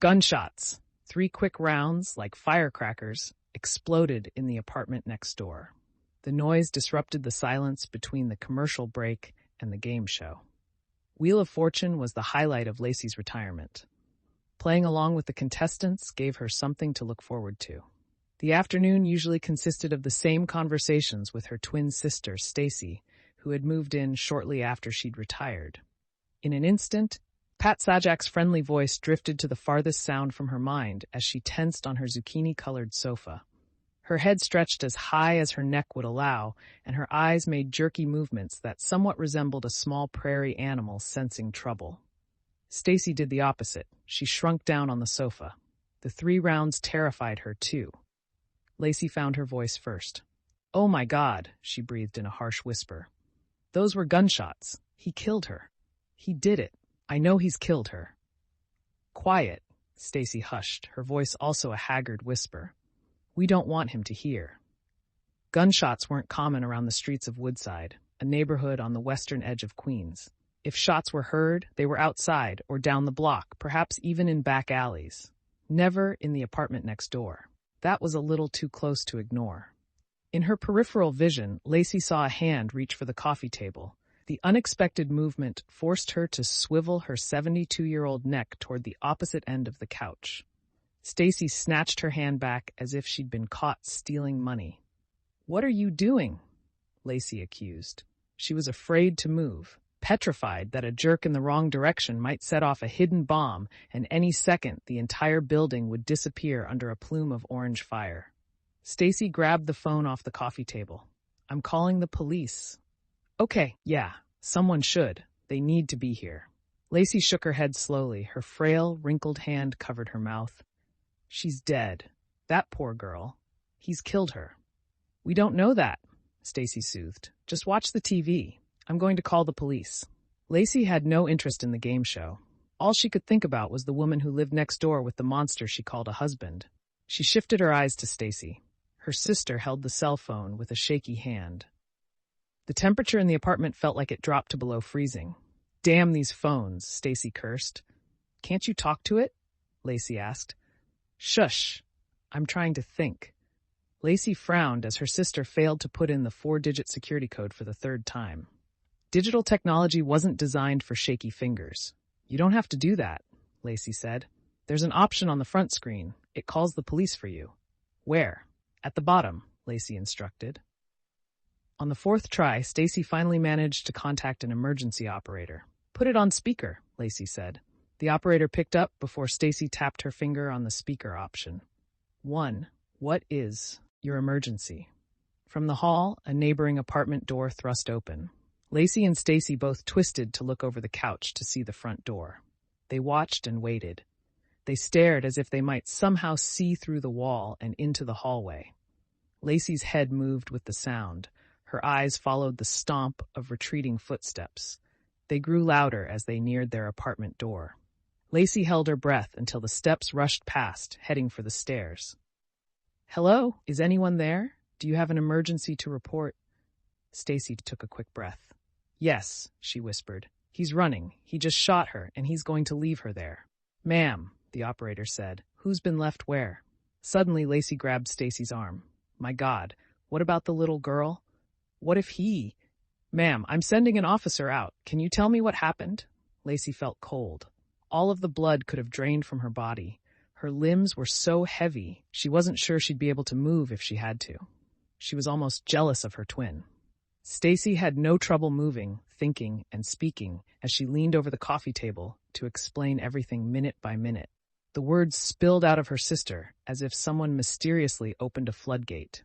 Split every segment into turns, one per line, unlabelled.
Gunshots. 3 quick rounds, like firecrackers, exploded in the apartment next door. The noise disrupted the silence between the commercial break and the game show. Wheel of Fortune was the highlight of Lacey's retirement. Playing along with the contestants gave her something to look forward to. The afternoon usually consisted of the same conversations with her twin sister, Stacy, who had moved in shortly after she'd retired. In an instant, Pat Sajak's friendly voice drifted to the farthest sound from her mind as she tensed on her zucchini-colored sofa. Her head stretched as high as her neck would allow, and her eyes made jerky movements that somewhat resembled a small prairie animal sensing trouble. Stacy did the opposite. She shrunk down on the sofa. The 3 rounds terrified her, too. Lacey found her voice first. "Oh my God," she breathed in a harsh whisper. "Those were gunshots. He killed her. He did it. I know he's killed her." "Quiet," Stacy hushed, her voice also a haggard whisper. "We don't want him to hear." Gunshots weren't common around the streets of Woodside, a neighborhood on the western edge of Queens. If shots were heard, they were outside or down the block, perhaps even in back alleys. Never in the apartment next door. That was a little too close to ignore. In her peripheral vision, Lacey saw a hand reach for the coffee table. The unexpected movement forced her to swivel her 72-year-old neck toward the opposite end of the couch. Stacy snatched her hand back as if she'd been caught stealing money. "What are you doing?" Lacey accused. She was afraid to move, petrified that a jerk in the wrong direction might set off a hidden bomb, and any second the entire building would disappear under a plume of orange fire. Stacy grabbed the phone off the coffee table. "I'm calling the police." "Okay, yeah, someone should. They need to be here." Lacey shook her head slowly. Her frail, wrinkled hand covered her mouth. "She's dead. That poor girl. He's killed her." "We don't know that," Stacy soothed. "Just watch the TV. I'm going to call the police." Lacey had no interest in the game show. All she could think about was the woman who lived next door with the monster she called a husband. She shifted her eyes to Stacy. Her sister held the cell phone with a shaky hand. The temperature in the apartment felt like it dropped to below freezing. "Damn these phones," Stacy cursed. "Can't you talk to it?" Lacey asked. "Shush. I'm trying to think." Lacey frowned as her sister failed to put in the 4-digit security code for the 3rd time. Digital technology wasn't designed for shaky fingers. "You don't have to do that," Lacey said. "There's an option on the front screen. It calls the police for you." "Where?" "At the bottom," Lacey instructed. On the 4th try, Stacy finally managed to contact an emergency operator. "Put it on speaker," Lacey said. The operator picked up before Stacy tapped her finger on the speaker option. "1. What is your emergency?" From the hall, a neighboring apartment door thrust open. Lacey and Stacy both twisted to look over the couch to see the front door. They watched and waited. They stared as if they might somehow see through the wall and into the hallway. Lacey's head moved with the sound. Her eyes followed the stomp of retreating footsteps. They grew louder as they neared their apartment door. Lacey held her breath until the steps rushed past, heading for the stairs. "Hello? Is anyone there? Do you have an emergency to report?" Stacy took a quick breath. "Yes," she whispered. "He's running. He just shot her, and he's going to leave her there." "Ma'am," the operator said. "Who's been left where?" Suddenly, Lacey grabbed Stacy's arm. "My God, what about the little girl? What if he—" "Ma'am, I'm sending an officer out. Can you tell me what happened?" Lacey felt cold. All of the blood could have drained from her body. Her limbs were so heavy, she wasn't sure she'd be able to move if she had to. She was almost jealous of her twin. Stacy had no trouble moving, thinking, and speaking as she leaned over the coffee table to explain everything minute by minute. The words spilled out of her sister as if someone mysteriously opened a floodgate.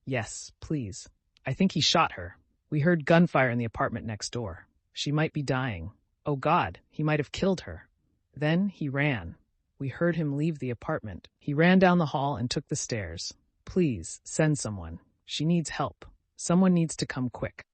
"Yes, please. I think he shot her. We heard gunfire in the apartment next door. She might be dying. Oh God, he might have killed her. Then he ran. We heard him leave the apartment. He ran down the hall and took the stairs. Please, send someone. She needs help. Someone needs to come quick."